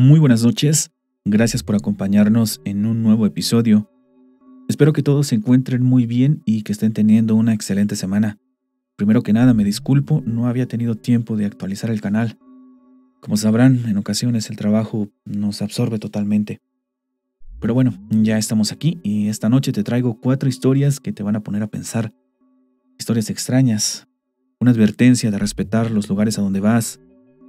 Muy buenas noches, gracias por acompañarnos en un nuevo episodio. Espero que todos se encuentren muy bien y que estén teniendo una excelente semana. Primero que nada, me disculpo, no había tenido tiempo de actualizar el canal. Como sabrán, en ocasiones el trabajo nos absorbe totalmente. Pero bueno, ya estamos aquí y esta noche te traigo 4 historias que te van a poner a pensar. Historias extrañas, una advertencia de respetar los lugares a donde vas,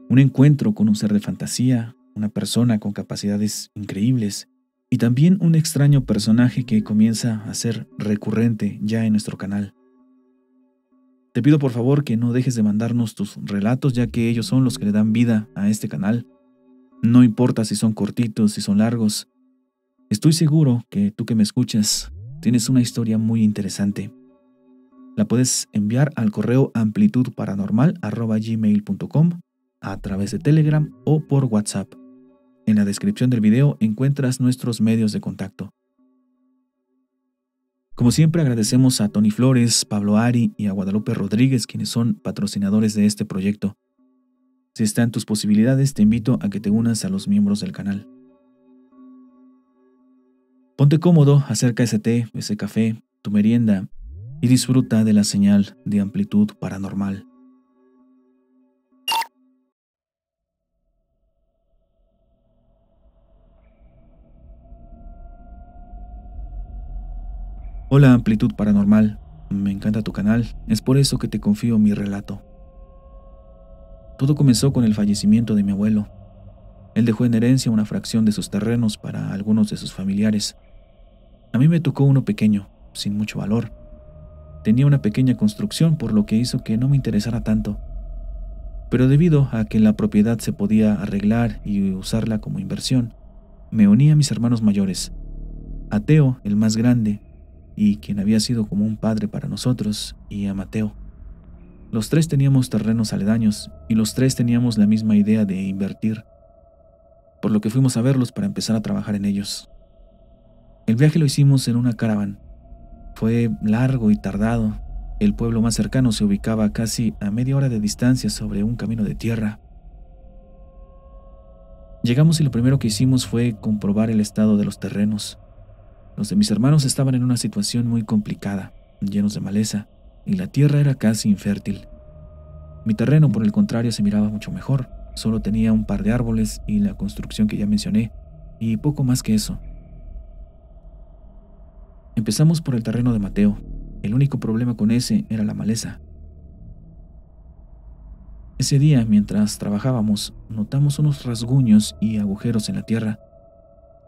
un encuentro con un ser de fantasía, una persona con capacidades increíbles y también un extraño personaje que comienza a ser recurrente ya en nuestro canal. Te pido por favor que no dejes de mandarnos tus relatos, ya que ellos son los que le dan vida a este canal. No importa si son cortitos, si son largos. Estoy seguro que tú que me escuchas tienes una historia muy interesante. La puedes enviar al correo amplitudparanormal@gmail.com, a través de Telegram o por WhatsApp. En la descripción del video encuentras nuestros medios de contacto. Como siempre, agradecemos a Tony Flores, Pablo Ari y a Guadalupe Rodríguez, quienes son patrocinadores de este proyecto. Si está en tus posibilidades, te invito a que te unas a los miembros del canal. Ponte cómodo, acerca ese té, ese café, tu merienda y disfruta de la señal de Amplitud Paranormal. Hola Amplitud Paranormal, me encanta tu canal, es por eso que te confío mi relato. Todo comenzó con el fallecimiento de mi abuelo. Él dejó en herencia una fracción de sus terrenos para algunos de sus familiares. A mí me tocó uno pequeño, sin mucho valor. Tenía una pequeña construcción, por lo que hizo que no me interesara tanto. Pero debido a que la propiedad se podía arreglar y usarla como inversión, me uní a mis hermanos mayores, a Teo, el más grande, y quien había sido como un padre para nosotros, y a Mateo. Los tres teníamos terrenos aledaños y los tres teníamos la misma idea de invertir, por lo que fuimos a verlos para empezar a trabajar en ellos. El viaje lo hicimos en una caravana. Fue largo y tardado. El pueblo más cercano se ubicaba casi a media hora de distancia sobre un camino de tierra. Llegamos y lo primero que hicimos fue comprobar el estado de los terrenos. Los de mis hermanos estaban en una situación muy complicada, llenos de maleza, y la tierra era casi infértil. Mi terreno, por el contrario, se miraba mucho mejor. Solo tenía un par de árboles y la construcción que ya mencioné, y poco más que eso. Empezamos por el terreno de Mateo. El único problema con ese era la maleza. Ese día, mientras trabajábamos, notamos unos rasguños y agujeros en la tierra.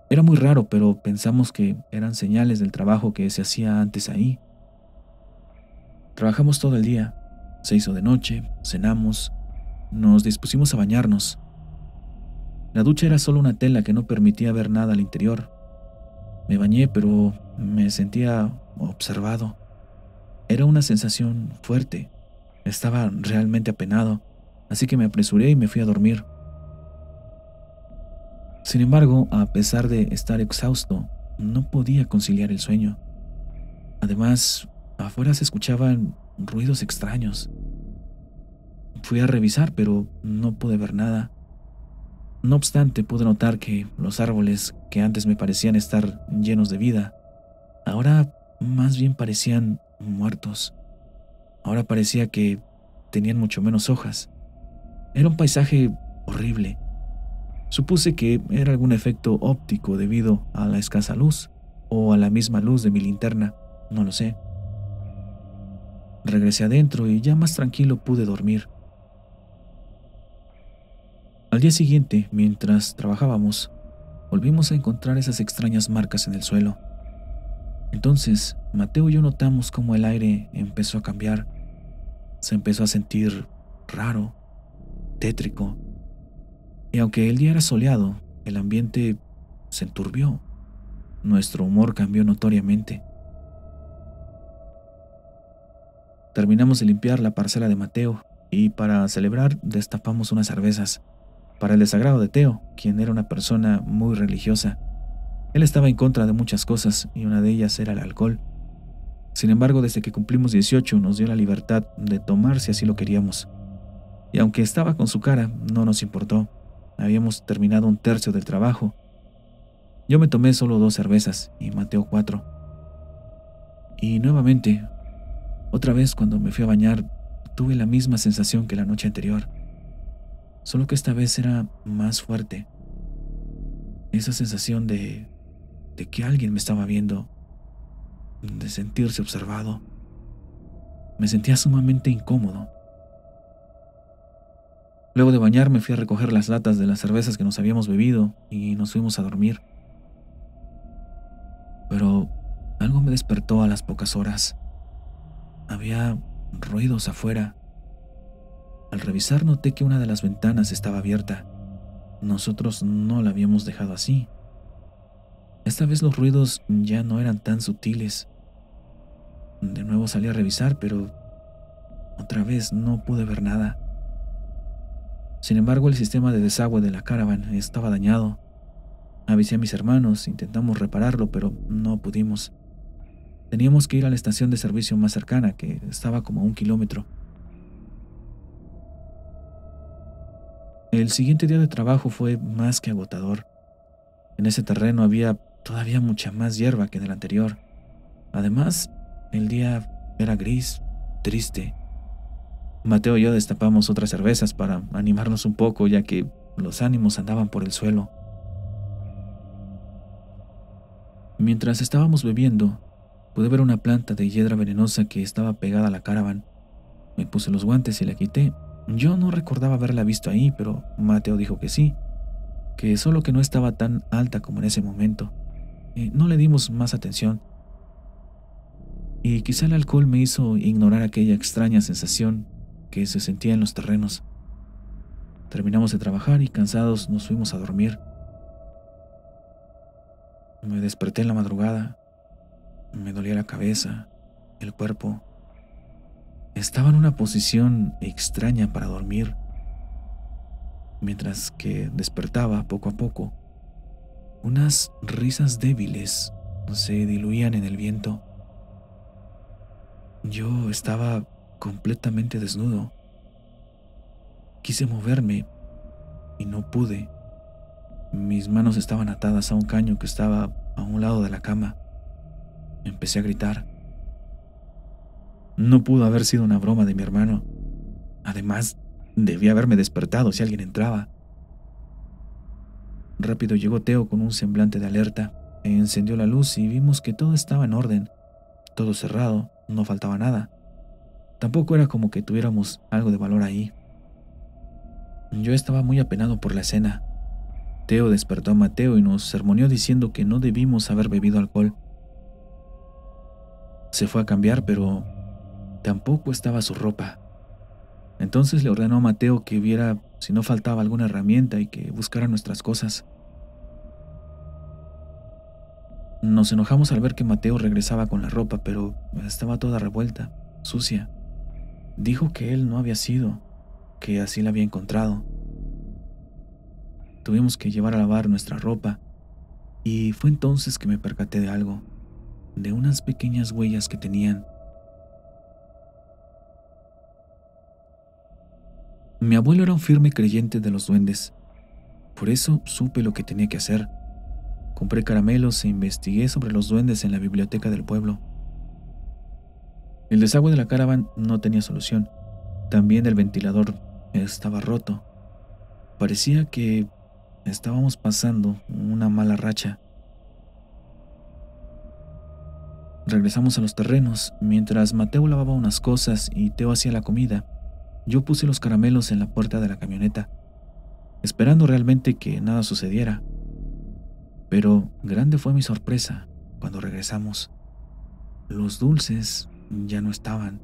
Era muy raro, pero pensamos que eran señales del trabajo que se hacía antes ahí. Trabajamos todo el día. Se hizo de noche, cenamos, nos dispusimos a bañarnos. La ducha era solo una tela que no permitía ver nada al interior. Me bañé, pero me sentía observado. Era una sensación fuerte. Estaba realmente apenado, así que me apresuré y me fui a dormir. Sin embargo, a pesar de estar exhausto, no podía conciliar el sueño. Además, afuera se escuchaban ruidos extraños. Fui a revisar, pero no pude ver nada. No obstante, pude notar que los árboles, que antes me parecían estar llenos de vida, ahora más bien parecían muertos. Ahora parecía que tenían mucho menos hojas. Era un paisaje horrible. Supuse que era algún efecto óptico debido a la escasa luz o a la misma luz de mi linterna, no lo sé. Regresé adentro y ya más tranquilo pude dormir. Al día siguiente, mientras trabajábamos, volvimos a encontrar esas extrañas marcas en el suelo. Entonces, Mateo y yo notamos cómo el aire empezó a cambiar. Se empezó a sentir raro, tétrico. Y aunque el día era soleado, el ambiente se enturbió. Nuestro humor cambió notoriamente. Terminamos de limpiar la parcela de Mateo y para celebrar destapamos unas cervezas. Para el desagrado de Teo, quien era una persona muy religiosa. Él estaba en contra de muchas cosas y una de ellas era el alcohol. Sin embargo, desde que cumplimos 18 nos dio la libertad de tomar si así lo queríamos. Y aunque estaba con su cara, no nos importó. Habíamos terminado un tercio del trabajo. Yo me tomé solo 2 cervezas y Mateo 4. Y nuevamente, otra vez cuando me fui a bañar, tuve la misma sensación que la noche anterior, solo que esta vez era más fuerte. Esa sensación de que alguien me estaba viendo, de sentirse observado. Me sentía sumamente incómodo. Luego de bañarme fui a recoger las latas de las cervezas que nos habíamos bebido y nos fuimos a dormir. Pero algo me despertó a las pocas horas. Había ruidos afuera. Al revisar noté que una de las ventanas estaba abierta. Nosotros no la habíamos dejado así. Esta vez los ruidos ya no eran tan sutiles. De nuevo salí a revisar, pero otra vez no pude ver nada. Sin embargo, el sistema de desagüe de la caravana estaba dañado. Avisé a mis hermanos, intentamos repararlo, pero no pudimos. Teníamos que ir a la estación de servicio más cercana, que estaba como a 1 kilómetro. El siguiente día de trabajo fue más que agotador. En ese terreno había todavía mucha más hierba que en el anterior. Además, el día era gris, triste. Mateo y yo destapamos otras cervezas para animarnos un poco, ya que los ánimos andaban por el suelo. Mientras estábamos bebiendo, pude ver una planta de hiedra venenosa que estaba pegada a la caravana. Me puse los guantes y la quité. Yo no recordaba haberla visto ahí, pero Mateo dijo que sí, que solo que no estaba tan alta como en ese momento. No le dimos más atención. Y quizá el alcohol me hizo ignorar aquella extraña sensación que se sentía en los terrenos. Terminamos de trabajar y cansados nos fuimos a dormir. Me desperté en la madrugada. Me dolía la cabeza, el cuerpo. Estaba en una posición extraña para dormir. Mientras que despertaba poco a poco, unas risas débiles se diluían en el viento. Yo estaba completamente desnudo. Quise moverme y no pude. Mis manos estaban atadas a un caño que estaba a un lado de la cama. Empecé a gritar. No pudo haber sido una broma de mi hermano. Además, debía haberme despertado si alguien entraba. Rápido llegó Teo con un semblante de alerta. Encendió la luz y vimos que todo estaba en orden. Todo cerrado, no faltaba nada. Tampoco era como que tuviéramos algo de valor ahí. Yo estaba muy apenado por la escena. Teo despertó a Mateo y nos sermoneó diciendo que no debimos haber bebido alcohol. Se fue a cambiar, pero tampoco estaba su ropa. Entonces le ordenó a Mateo que viera si no faltaba alguna herramienta y que buscara nuestras cosas. Nos enojamos al ver que Mateo regresaba con la ropa, pero estaba toda revuelta, sucia. Dijo que él no había sido, que así la había encontrado. Tuvimos que llevar a lavar nuestra ropa, y fue entonces que me percaté de algo, de unas pequeñas huellas que tenían. Mi abuelo era un firme creyente de los duendes, por eso supe lo que tenía que hacer. Compré caramelos e investigué sobre los duendes en la biblioteca del pueblo. El desagüe de la caravana no tenía solución. También el ventilador estaba roto. Parecía que estábamos pasando una mala racha. Regresamos a los terrenos. Mientras Mateo lavaba unas cosas y Teo hacía la comida, yo puse los caramelos en la puerta de la camioneta, esperando realmente que nada sucediera. Pero grande fue mi sorpresa cuando regresamos. Los dulces ya no estaban.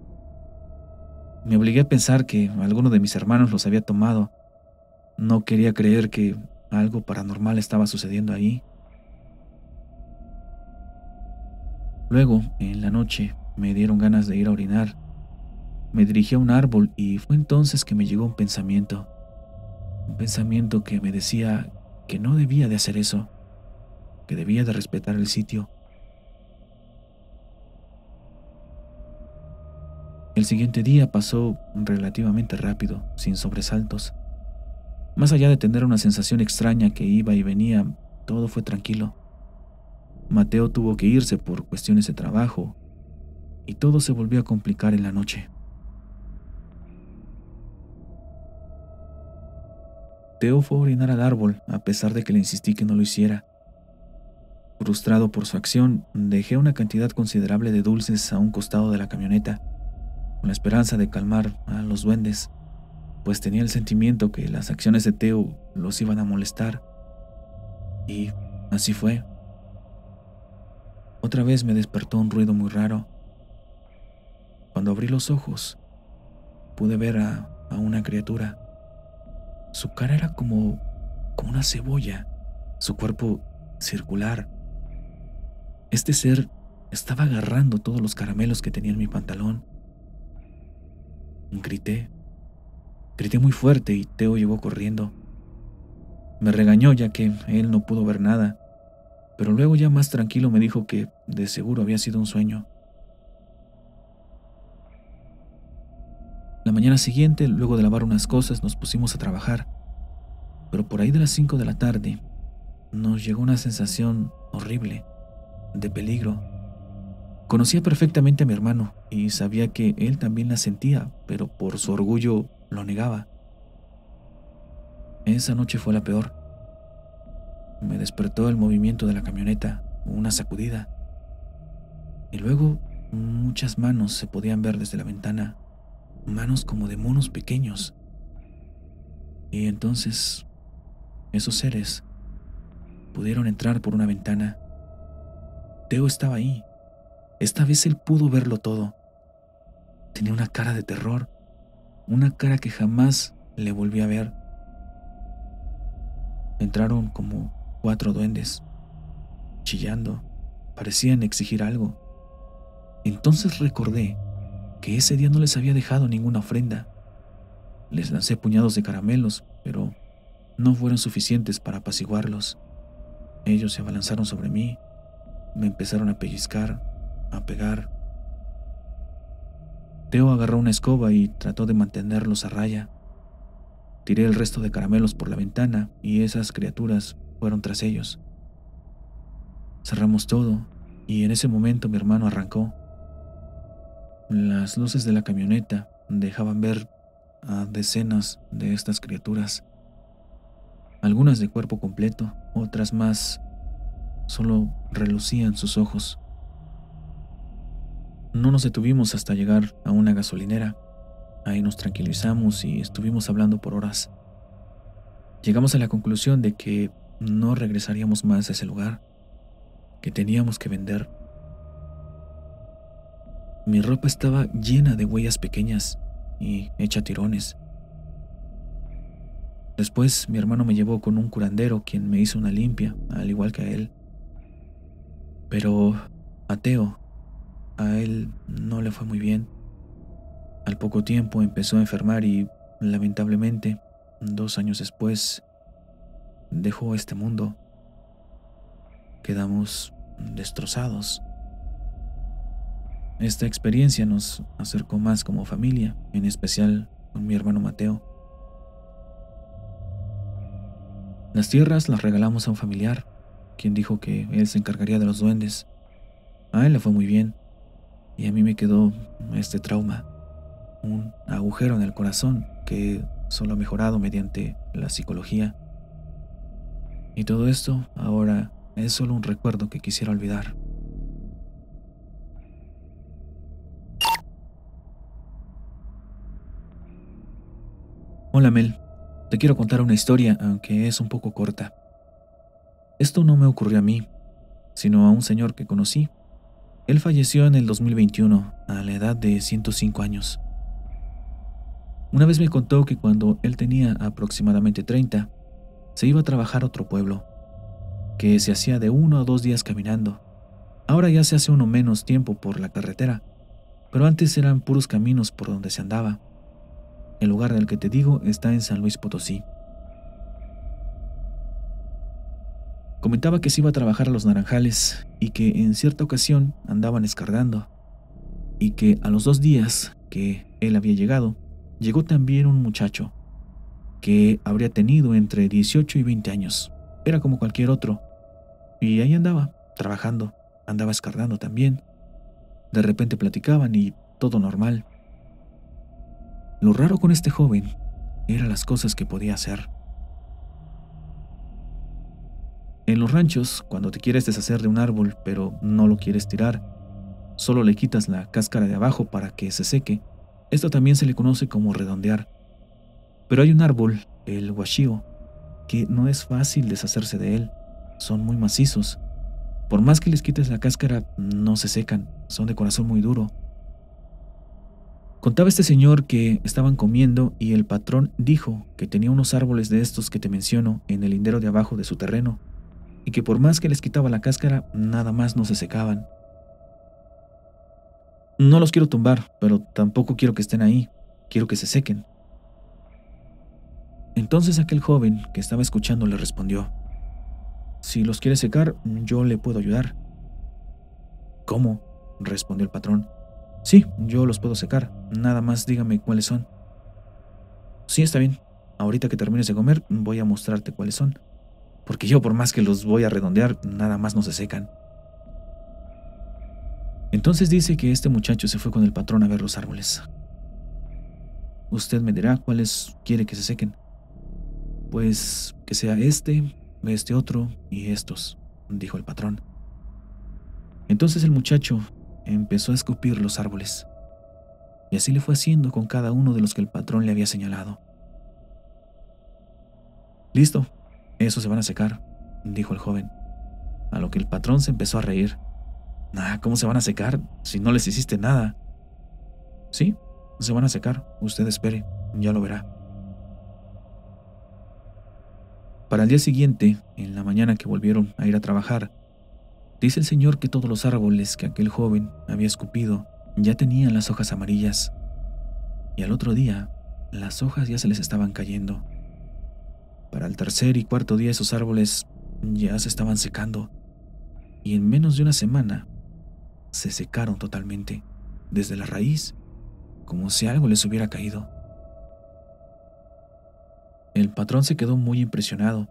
Me obligué a pensar que alguno de mis hermanos los había tomado. No quería creer que algo paranormal estaba sucediendo ahí. Luego, en la noche, me dieron ganas de ir a orinar. Me dirigí a un árbol y fue entonces que me llegó un pensamiento. Un pensamiento que me decía que no debía de hacer eso, que debía de respetar el sitio. El siguiente día pasó relativamente rápido, sin sobresaltos. Más allá de tener una sensación extraña que iba y venía, todo fue tranquilo. Mateo tuvo que irse por cuestiones de trabajo y todo se volvió a complicar en la noche. Teo fue a orinar al árbol a pesar de que le insistí que no lo hiciera. Frustrado por su acción, dejé una cantidad considerable de dulces a un costado de la camioneta, con la esperanza de calmar a los duendes, pues tenía el sentimiento que las acciones de Teo los iban a molestar. Y así fue. Otra vez me despertó un ruido muy raro. Cuando abrí los ojos, pude ver a una criatura. Su cara era como una cebolla, su cuerpo circular. Este ser estaba agarrando todos los caramelos que tenía en mi pantalón. Grité muy fuerte y Teo llegó corriendo. Me regañó ya que él no pudo ver nada, pero luego ya más tranquilo me dijo que de seguro había sido un sueño. La mañana siguiente, luego de lavar unas cosas, nos pusimos a trabajar, pero por ahí de las 5 de la tarde nos llegó una sensación horrible, de peligro. Conocía perfectamente a mi hermano y sabía que él también la sentía, pero por su orgullo lo negaba. Esa noche fue la peor. Me despertó el movimiento de la camioneta, una sacudida, y luego muchas manos se podían ver desde la ventana, manos como de monos pequeños. Y entonces esos seres pudieron entrar por una ventana. Teo estaba ahí. Esta vez él pudo verlo todo. Tenía una cara de terror, una cara que jamás le volví a ver. Entraron como 4 duendes, chillando, parecían exigir algo. Entonces recordé que ese día no les había dejado ninguna ofrenda. Les lancé puñados de caramelos, pero no fueron suficientes para apaciguarlos. Ellos se abalanzaron sobre mí, me empezaron a pellizcar, a pegar. Teo agarró una escoba y trató de mantenerlos a raya. Tiré el resto de caramelos por la ventana y esas criaturas fueron tras ellos. Cerramos todo y en ese momento mi hermano arrancó. Las luces de la camioneta dejaban ver a decenas de estas criaturas, algunas de cuerpo completo, otras más solo relucían sus ojos. No nos detuvimos hasta llegar a una gasolinera. Ahí nos tranquilizamos y estuvimos hablando por horas. Llegamos a la conclusión de que no regresaríamos más a ese lugar, que teníamos que vender. Mi ropa estaba llena de huellas pequeñas y hecha tirones. Después mi hermano me llevó con un curandero quien me hizo una limpia, al igual que a él. Pero a Teo, a él no le fue muy bien. Al poco tiempo empezó a enfermar y, lamentablemente, 2 años después, dejó este mundo. Quedamos destrozados. Esta experiencia nos acercó más como familia, en especial con mi hermano Mateo. Las tierras las regalamos a un familiar, quien dijo que él se encargaría de los duendes. A él le fue muy bien, y a mí me quedó este trauma, un agujero en el corazón que solo ha mejorado mediante la psicología. Y todo esto ahora es solo un recuerdo que quisiera olvidar. Hola Mel, te quiero contar una historia, aunque es un poco corta. Esto no me ocurrió a mí, sino a un señor que conocí. Él falleció en el 2021, a la edad de 105 años. Una vez me contó que cuando él tenía aproximadamente 30, se iba a trabajar a otro pueblo, que se hacía de 1 a 2 días caminando. Ahora ya se hace uno menos tiempo por la carretera, pero antes eran puros caminos por donde se andaba. El lugar del que te digo está en San Luis Potosí. Comentaba que se iba a trabajar a los naranjales y que en cierta ocasión andaban escardando, y que a los 2 días que él había llegado, llegó también un muchacho. que habría tenido entre 18 y 20 años. Era como cualquier otro. Y ahí andaba, trabajando, andaba escardando también. De repente platicaban y todo normal. Lo raro con este joven eran las cosas que podía hacer. En los ranchos, cuando te quieres deshacer de un árbol pero no lo quieres tirar, solo le quitas la cáscara de abajo para que se seque. Esto también se le conoce como redondear. Pero hay un árbol, el huachío, que no es fácil deshacerse de él. Son muy macizos. Por más que les quites la cáscara, no se secan. Son de corazón muy duro. Contaba este señor que estaban comiendo y el patrón dijo que tenía unos árboles de estos que te menciono en el lindero de abajo de su terreno y que por más que les quitaba la cáscara, nada más no se secaban. No los quiero tumbar, pero tampoco quiero que estén ahí. Quiero que se sequen. Entonces aquel joven que estaba escuchando le respondió: si los quiere secar, yo le puedo ayudar. ¿Cómo?, respondió el patrón. Sí, yo los puedo secar. Nada más dígame cuáles son. Sí, está bien. Ahorita que termines de comer, voy a mostrarte cuáles son. Porque yo, por más que los voy a redondear, nada más no se secan. Entonces dice que este muchacho se fue con el patrón a ver los árboles. Usted me dirá cuáles quiere que se sequen. Pues que sea este otro y estos, dijo el patrón. Entonces el muchacho empezó a escupir los árboles. Y así le fue haciendo con cada uno de los que el patrón le había señalado. Listo, esos se van a secar, dijo el joven. A lo que el patrón se empezó a reír. ¿Cómo se van a secar si no les hiciste nada? Sí, se van a secar. Usted espere, ya lo verá. Para el día siguiente, en la mañana que volvieron a ir a trabajar, dice el señor que todos los árboles que aquel joven había escupido ya tenían las hojas amarillas. Y al otro día, las hojas ya se les estaban cayendo. Para el tercer y cuarto día esos árboles ya se estaban secando. Y en menos de una semana, se secaron totalmente, desde la raíz, como si algo les hubiera caído. El patrón se quedó muy impresionado.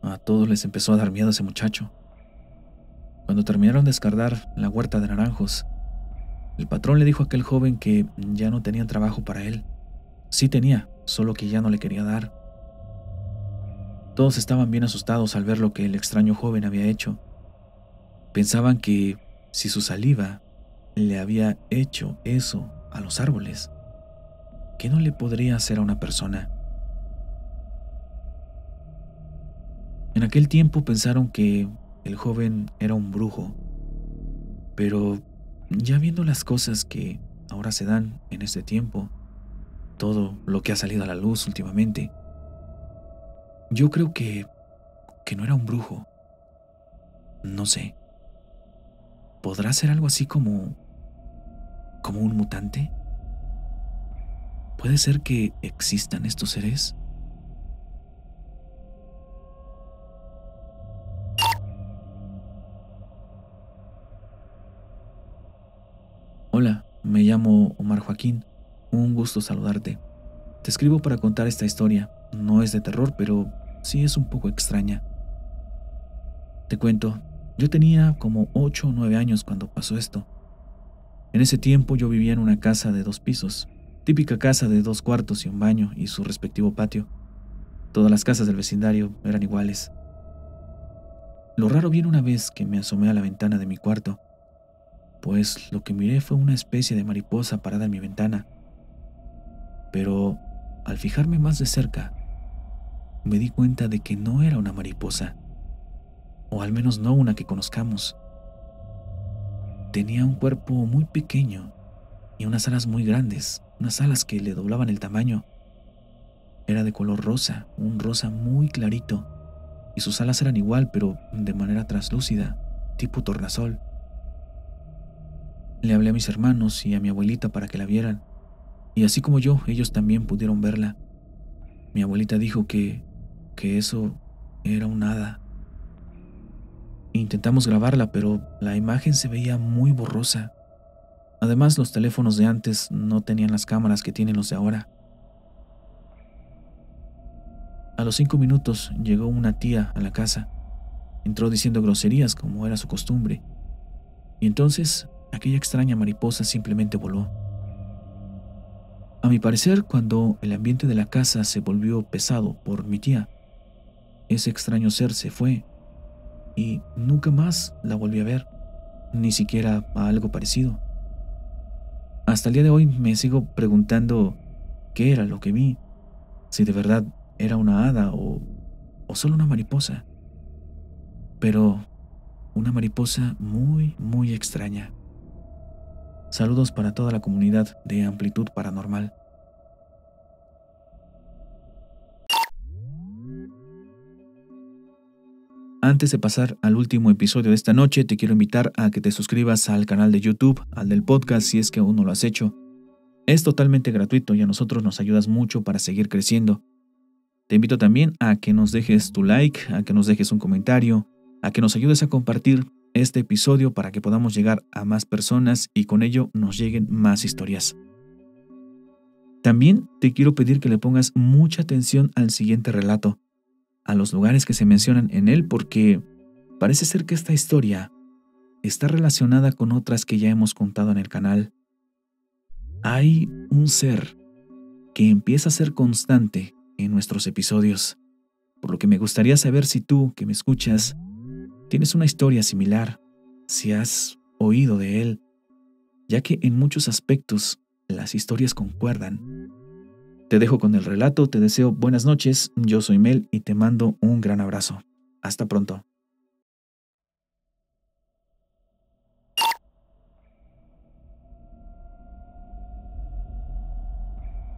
A todos les empezó a dar miedo ese muchacho. Cuando terminaron de escardar la huerta de naranjos, el patrón le dijo a aquel joven que ya no tenían trabajo para él. Sí tenía, solo que ya no le quería dar. Todos estaban bien asustados al ver lo que el extraño joven había hecho. Pensaban que si su saliva le había hecho eso a los árboles, ¿qué no le podría hacer a una persona? En aquel tiempo pensaron que el joven era un brujo, pero ya viendo las cosas que ahora se dan en este tiempo, todo lo que ha salido a la luz últimamente, yo creo que no era un brujo. No sé. ¿Podrá ser algo así como un mutante? ¿Puede ser que existan estos seres? Hola, me llamo Omar Joaquín. Un gusto saludarte. Te escribo para contar esta historia. No es de terror, pero sí es un poco extraña. Te cuento, yo tenía como 8 o 9 años cuando pasó esto. En ese tiempo yo vivía en una casa de 2 pisos, típica casa de 2 cuartos y un baño y su respectivo patio. Todas las casas del vecindario eran iguales. Lo raro vino una vez que me asomé a la ventana de mi cuarto, pues lo que miré fue una especie de mariposa parada en mi ventana. Pero al fijarme más de cerca, me di cuenta de que no era una mariposa, o al menos no una que conozcamos. Tenía un cuerpo muy pequeño y unas alas muy grandes, unas alas que le doblaban el tamaño. Era de color rosa, un rosa muy clarito, y sus alas eran igual, pero de manera translúcida, tipo tornasol. Le hablé a mis hermanos y a mi abuelita para que la vieran, y así como yo, ellos también pudieron verla. Mi abuelita dijo que eso era un hada. Intentamos grabarla, pero la imagen se veía muy borrosa. Además, los teléfonos de antes no tenían las cámaras que tienen los de ahora. A los 5 minutos llegó una tía a la casa. Entró diciendo groserías como era su costumbre. Y entonces aquella extraña mariposa simplemente voló. A mi parecer, cuando el ambiente de la casa se volvió pesado por mi tía, ese extraño ser se fue y nunca más la volví a ver, ni siquiera a algo parecido. Hasta el día de hoy me sigo preguntando qué era lo que vi, si de verdad era una hada o solo una mariposa. Pero una mariposa muy, muy extraña. Saludos para toda la comunidad de Amplitud Paranormal. Antes de pasar al último episodio de esta noche, te quiero invitar a que te suscribas al canal de YouTube, al del podcast, si es que aún no lo has hecho. Es totalmente gratuito y a nosotros nos ayudas mucho para seguir creciendo. Te invito también a que nos dejes tu like, a que nos dejes un comentario, a que nos ayudes a compartir este episodio para que podamos llegar a más personas y con ello nos lleguen más historias. También te quiero pedir que le pongas mucha atención al siguiente relato, a los lugares que se mencionan en él, porque parece ser que esta historia está relacionada con otras que ya hemos contado en el canal. Hay un ser que empieza a ser constante en nuestros episodios, por lo que me gustaría saber si tú, que me escuchas, tienes una historia similar, si has oído de él, ya que en muchos aspectos las historias concuerdan. Te dejo con el relato, te deseo buenas noches, yo soy Mel y te mando un gran abrazo. Hasta pronto.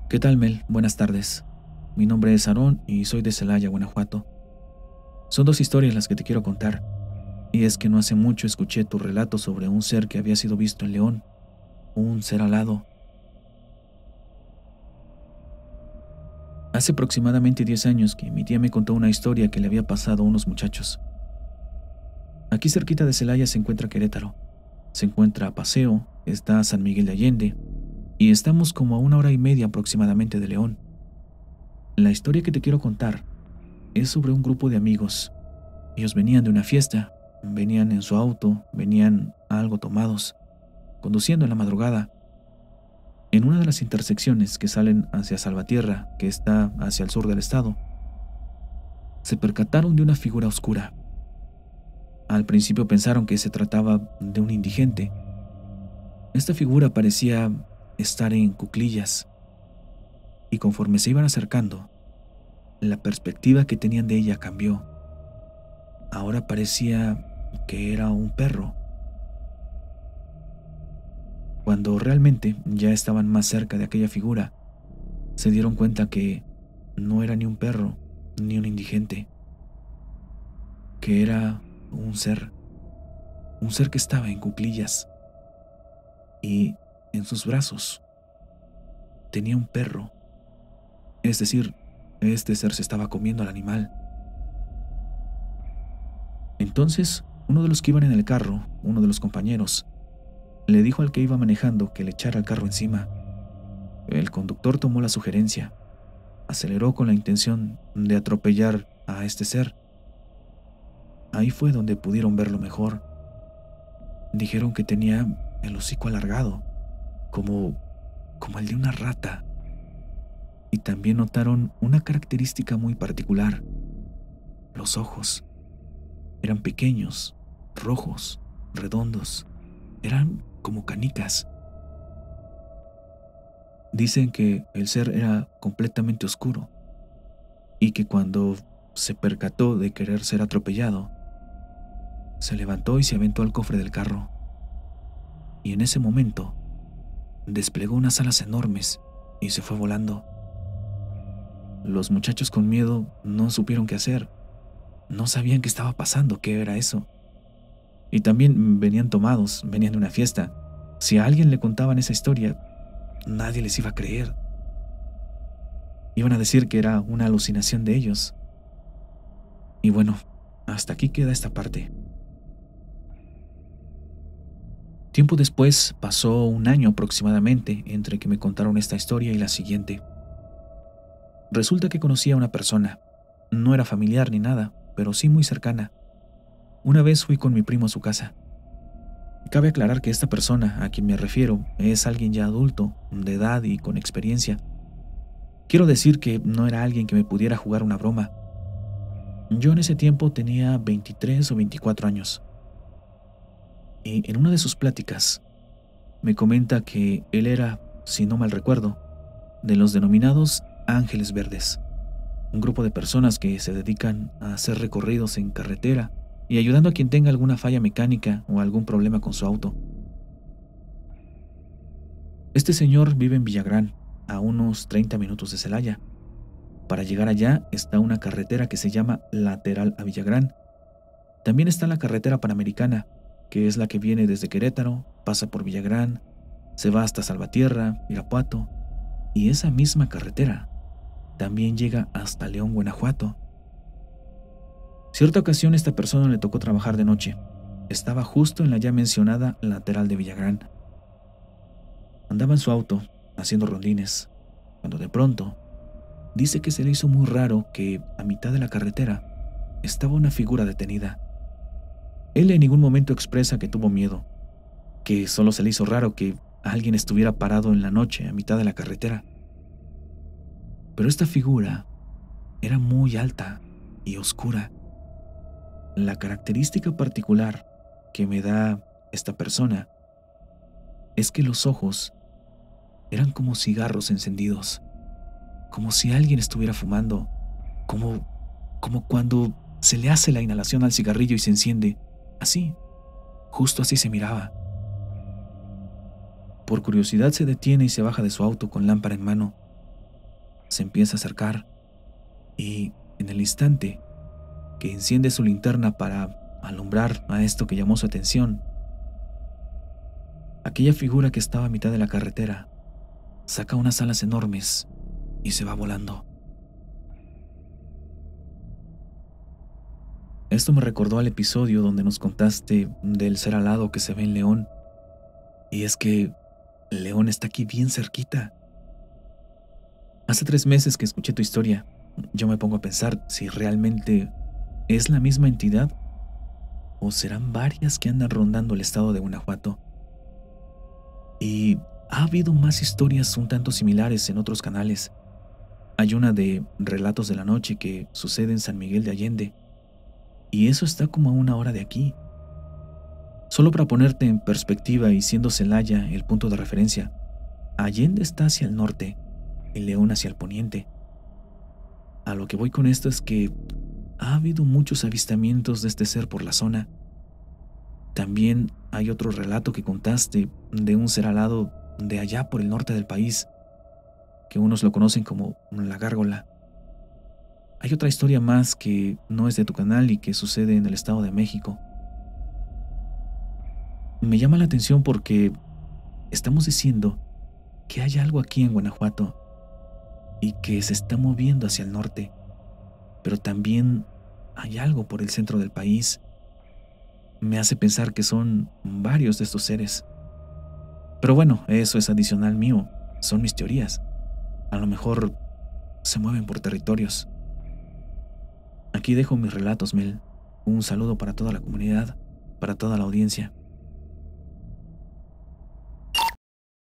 ¿Qué tal, Mel? Buenas tardes. Mi nombre es Aarón y soy de Celaya, Guanajuato. Son 2 historias las que te quiero contar, y es que no hace mucho escuché tu relato sobre un ser que había sido visto en León, un ser alado. Hace aproximadamente 10 años que mi tía me contó una historia que le había pasado a unos muchachos. Aquí cerquita de Celaya se encuentra Querétaro, se encuentra Paseo, está San Miguel de Allende, y estamos como a 1 hora y media aproximadamente de León. La historia que te quiero contar es sobre un grupo de amigos. Ellos venían de una fiesta, venían en su auto, venían algo tomados, conduciendo en la madrugada. En una de las intersecciones que salen hacia Salvatierra, que está hacia el sur del estado, se percataron de una figura oscura. Al principio pensaron que se trataba de un indigente. Esta figura parecía estar en cuclillas, y conforme se iban acercando, la perspectiva que tenían de ella cambió. Ahora parecía que era un perro. Cuando realmente ya estaban más cerca de aquella figura, se dieron cuenta que no era ni un perro ni un indigente, que era un ser que estaba en cuclillas y en sus brazos tenía un perro. Es decir, este ser se estaba comiendo al animal. Entonces, uno de los que iban en el carro, uno de los compañeros, le dijo al que iba manejando que le echara el carro encima. El conductor tomó la sugerencia, aceleró con la intención de atropellar a este ser. Ahí fue donde pudieron verlo mejor. Dijeron que tenía el hocico alargado, como el de una rata. Y también notaron una característica muy particular. Los ojos eran pequeños, rojos, redondos, eran como canicas. Dicen que el ser era completamente oscuro y que cuando se percató de querer ser atropellado, se levantó y se aventó al cofre del carro. Y en ese momento desplegó unas alas enormes y se fue volando. Los muchachos con miedo no supieron qué hacer. No sabían qué estaba pasando, qué era eso. Y también venían tomados, venían de una fiesta. Si a alguien le contaban esa historia, nadie les iba a creer. Iban a decir que era una alucinación de ellos. Y bueno, hasta aquí queda esta parte. Tiempo después, pasó 1 año aproximadamente entre que me contaron esta historia y la siguiente. Resulta que conocí a una persona. No era familiar ni nada, pero sí muy cercana. Una vez fui con mi primo a su casa. Cabe aclarar que esta persona a quien me refiero es alguien ya adulto, de edad y con experiencia. Quiero decir que no era alguien que me pudiera jugar una broma. Yo en ese tiempo tenía 23 o 24 años. Y en una de sus pláticas me comenta que él era, si no mal recuerdo, de los denominados Ángeles Verdes, un grupo de personas que se dedican a hacer recorridos en carretera y ayudando a quien tenga alguna falla mecánica o algún problema con su auto. Este señor vive en Villagrán, a unos 30 minutos de Celaya. Para llegar allá está una carretera que se llama Lateral a Villagrán. También está la carretera Panamericana, que es la que viene desde Querétaro, pasa por Villagrán, se va hasta Salvatierra, Irapuato, y esa misma carretera también llega hasta León, Guanajuato. Cierta ocasión esta persona le tocó trabajar de noche. Estaba justo en la ya mencionada Lateral de Villagrán. Andaba en su auto, haciendo rondines, cuando de pronto dice que se le hizo muy raro que a mitad de la carretera estaba una figura detenida. Él en ningún momento expresa que tuvo miedo, que solo se le hizo raro que alguien estuviera parado en la noche a mitad de la carretera. Pero esta figura era muy alta y oscura. La característica particular que me da esta persona es que los ojos eran como cigarros encendidos, como si alguien estuviera fumando, como cuando se le hace la inhalación al cigarrillo y se enciende. Así, justo así se miraba. Por curiosidad se detiene y se baja de su auto con lámpara en mano. Se empieza a acercar y, en el instante que enciende su linterna para alumbrar a esto que llamó su atención, aquella figura que estaba a mitad de la carretera saca unas alas enormes y se va volando. Esto me recordó al episodio donde nos contaste del ser alado que se ve en León. Y es que León está aquí bien cerquita. Hace 3 meses que escuché tu historia, yo me pongo a pensar si realmente es la misma entidad o serán varias que andan rondando el estado de Guanajuato. Y ha habido más historias un tanto similares en otros canales. Hay una de Relatos de la Noche que sucede en San Miguel de Allende, y eso está como a 1 hora de aquí. Solo para ponerte en perspectiva y siendo Celaya el punto de referencia, Allende está hacia el norte y León hacia el poniente. A lo que voy con esto es que ha habido muchos avistamientos de este ser por la zona. También hay otro relato que contaste de un ser alado de allá por el norte del país, que unos lo conocen como la gárgola. Hay otra historia más que no es de tu canal y que sucede en el Estado de México. Me llama la atención porque estamos diciendo que hay algo aquí en Guanajuato y que se está moviendo hacia el norte, pero también hay algo por el centro del país. Me hace pensar que son varios de estos seres. Pero bueno, eso es adicional mío, son mis teorías. A lo mejor se mueven por territorios. Aquí dejo mis relatos, Mel. Un saludo para toda la comunidad, para toda la audiencia.